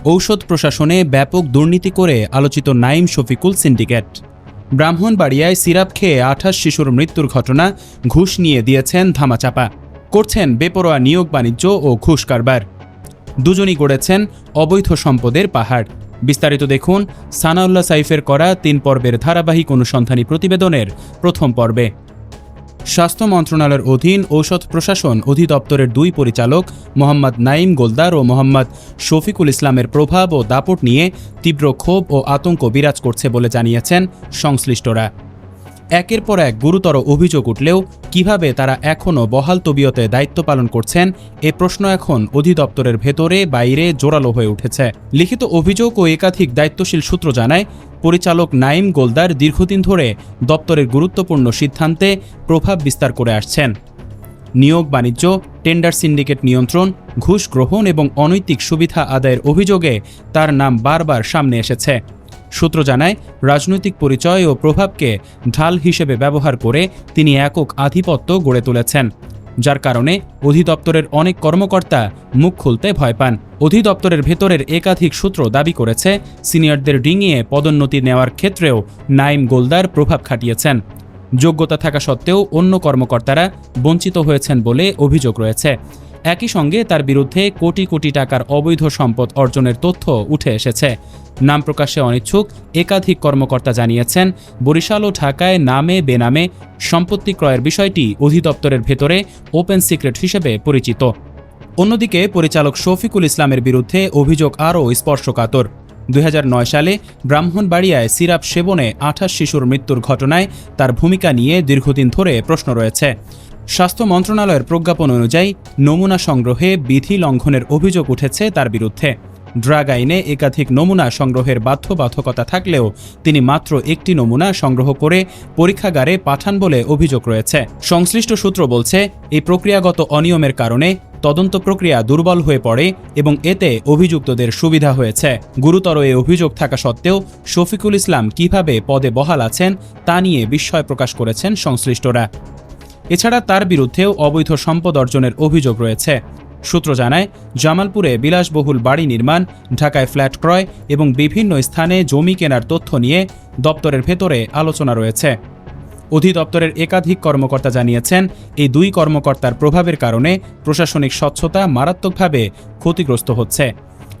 ঔষধ প্রশাসনে ব্যাপক দুর্নীতি করে আলোচিত নাইম শফিকুল সিন্ডিকেট। ব্রাহ্মণবাড়িয়ায় সিরাপ খেয়ে 28 শিশুর মৃত্যুর ঘটনা ঘুষ নিয়ে দিয়েছেন ধামাচাপা, করছেন বেপরোয়া নিয়োগ বাণিজ্য ও ঘুষ কারবার। দুজনই গড়েছেন অবৈধ সম্পদের পাহাড়। বিস্তারিত দেখুন সানাউল্লাহ সাইফের করা 3 পর্বের ধারাবাহিক অনুসন্ধানী প্রতিবেদনের প্রথম পর্বে। স্বাস্থ্য মন্ত্রণালয়ের অধীন ঔষধ প্রশাসন অধিদপ্তরের 2 পরিচালক মোহাম্মদ নাইম গোলদার ও মোহাম্মদ শফিকুল ইসলামের প্রভাব ও দাপট নিয়ে তীব্র ক্ষোভ ও আতঙ্ক বিরাজ করছে বলে জানিয়েছেন সংশ্লিষ্টরা। একের পর এক গুরুতর অভিযোগ উঠলেও কিভাবে তারা এখনও বহাল তবিয়তে দায়িত্ব পালন করছেন এ প্রশ্ন এখন অধিদপ্তরের ভেতরে বাইরে জোরালো হয়ে উঠেছে। লিখিত অভিযোগ ও একাধিক দায়িত্বশীল সূত্র জানায়, পরিচালক নাইম গোলদার দীর্ঘদিন ধরে দপ্তরের গুরুত্বপূর্ণ সিদ্ধান্তে প্রভাব বিস্তার করে আসছেন। নিয়োগ বাণিজ্য, টেন্ডার সিন্ডিকেট নিয়ন্ত্রণ, ঘুষ গ্রহণ এবং অনৈতিক সুবিধা আদায়ের অভিযোগে তার নাম বারবার সামনে এসেছে। সূত্র জানায়, রাজনৈতিক পরিচয় ও প্রভাবকে ঢাল হিসেবে ব্যবহার করে তিনি একক আধিপত্য গড়ে তুলেছেন, যার কারণে অধিদপ্তরের অনেক কর্মকর্তা মুখ খুলতে ভয় পান। অধিদপ্তরের ভেতরের একাধিক সূত্র দাবি করেছে, সিনিয়রদের ডিঙিয়ে পদোন্নতি নেওয়ার ক্ষেত্রেও নাইম গোলদার প্রভাব খাটিয়েছেন। যোগ্যতা থাকা সত্ত্বেও অন্য কর্মকর্তারা বঞ্চিত হয়েছেন বলে অভিযোগ রয়েছে। একই সঙ্গে তার বিরুদ্ধে কোটি কোটি টাকার অবৈধ সম্পদ অর্জনের তথ্য উঠে এসেছে। নাম প্রকাশে অনিচ্ছুক একাধিক কর্মকর্তা জানিয়েছেন, বরিশাল ও ঢাকায় নামে বেনামে সম্পত্তি ক্রয়ের বিষয়টি অধিদপ্তরের ভেতরে ওপেন সিক্রেট হিসেবে পরিচিত। অন্যদিকে পরিচালক শফিকুল ইসলামের বিরুদ্ধে অভিযোগ আরও স্পর্শকাতর। 2009 সালে ব্রাহ্মণবাড়িয়ায় সিরাপ সেবনে 28 শিশুর মৃত্যুর ঘটনায় তার ভূমিকা নিয়ে দীর্ঘদিন ধরে প্রশ্ন রয়েছে। স্বাস্থ্য মন্ত্রণালয়ের প্রজ্ঞাপন অনুযায়ী নমুনা সংগ্রহে বিধি লঙ্ঘনের অভিযোগ উঠেছে তার বিরুদ্ধে। ড্রাগ আইনে একাধিক নমুনা সংগ্রহের বাধ্যবাধকতা থাকলেও তিনি মাত্র একটি নমুনা সংগ্রহ করে পরীক্ষাগারে পাঠান বলে অভিযোগ রয়েছে। সংশ্লিষ্ট সূত্র বলছে, এই প্রক্রিয়াগত অনিয়মের কারণে তদন্ত প্রক্রিয়া দুর্বল হয়ে পড়ে এবং এতে অভিযুক্তদের সুবিধা হয়েছে। গুরুতর এই অভিযোগ থাকা সত্ত্বেও শফিকুল ইসলাম কিভাবে পদে বহাল আছেন তা নিয়ে বিস্ময় প্রকাশ করেছেন সংশ্লিষ্টরা। এছাড়া তার বিরুদ্ধেও অবৈধ সম্পদ অর্জনের অভিযোগ রয়েছে। সূত্র জানায়, জামালপুরে বিলাসবহুল বাড়ি নির্মাণ, ঢাকায় ফ্ল্যাট ক্রয় এবং বিভিন্ন স্থানে জমি কেনার তথ্য নিয়ে দপ্তরের ভেতরে আলোচনা রয়েছে। অধিদপ্তরের একাধিক কর্মকর্তা জানিয়েছেন, এই 2 কর্মকর্তার প্রভাবের কারণে প্রশাসনিক স্বচ্ছতা মারাত্মকভাবে ক্ষতিগ্রস্ত হচ্ছে।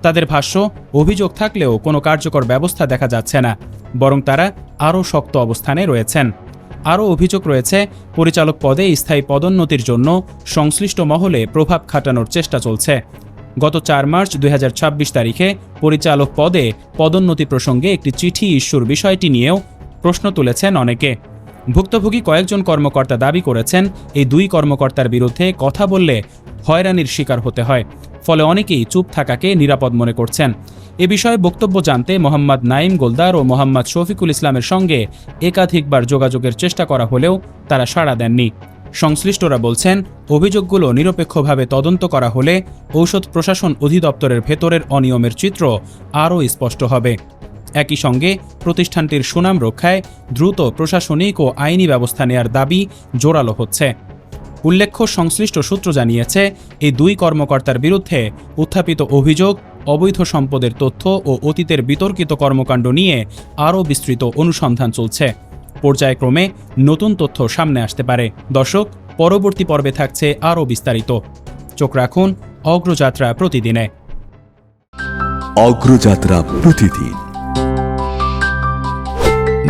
তাদের ভাষ্য, অভিযোগ থাকলেও কোনো কার্যকর ব্যবস্থা দেখা যাচ্ছে না, বরং তারা আরও শক্ত অবস্থানে রয়েছেন। আরও অভিযোগ রয়েছে, পরিচালক পদে স্থায়ী পদোন্নতির জন্য সংশ্লিষ্ট মহলে প্রভাব খাটানোর চেষ্টা চলছে। গত 4 মার্চ 2026 তারিখে পরিচালক পদে পদোন্নতি প্রসঙ্গে একটি চিঠি ইস্যুর বিষয়টি নিয়েও প্রশ্ন তুলেছেন অনেকে। ভুক্তভোগী কয়েকজন কর্মকর্তা দাবি করেছেন, এই 2 কর্মকর্তার বিরুদ্ধে কথা বললে হয়রানির শিকার হতে হয়, ফলে অনেকেই চুপ থাকাকে নিরাপদ মনে করছেন। এ বিষয়ে বক্তব্য জানতে মোহাম্মদ নাইম গোলদার ও মোহাম্মদ শফিকুল ইসলামের সঙ্গে একাধিকবার যোগাযোগের চেষ্টা করা হলেও তারা সাড়া দেননি। সংশ্লিষ্টরা বলছেন, অভিযোগগুলো নিরপেক্ষভাবে তদন্ত করা হলে ঔষধ প্রশাসন অধিদপ্তরের ভেতরের অনিয়মের চিত্র আরও স্পষ্ট হবে। একই সঙ্গে প্রতিষ্ঠানটির সুনাম রক্ষায় দ্রুত প্রশাসনিক ও আইনি ব্যবস্থা নেয়ার দাবি জোরালো হচ্ছে। উল্লেখ্য, সংশ্লিষ্ট সূত্র জানিয়েছে, এই 2 কর্মকর্তার বিরুদ্ধে উত্থাপিত অভিযোগ, অবৈধ সম্পদের তথ্য ও অতীতের বিতর্কিত কর্মকাণ্ড নিয়ে আরও বিস্তৃত অনুসন্ধান চলছে। পর্যায়ক্রমে নতুন তথ্য সামনে আসতে পারে। দর্শক, পরবর্তী পর্বে থাকছে আরও বিস্তারিত। চোখ রাখুন অগ্রযাত্রা প্রতিদিনে। অগ্রযাত্রা প্রতিদিন,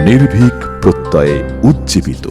নির্ভীক প্রত্যয়ে উজ্জীবিত।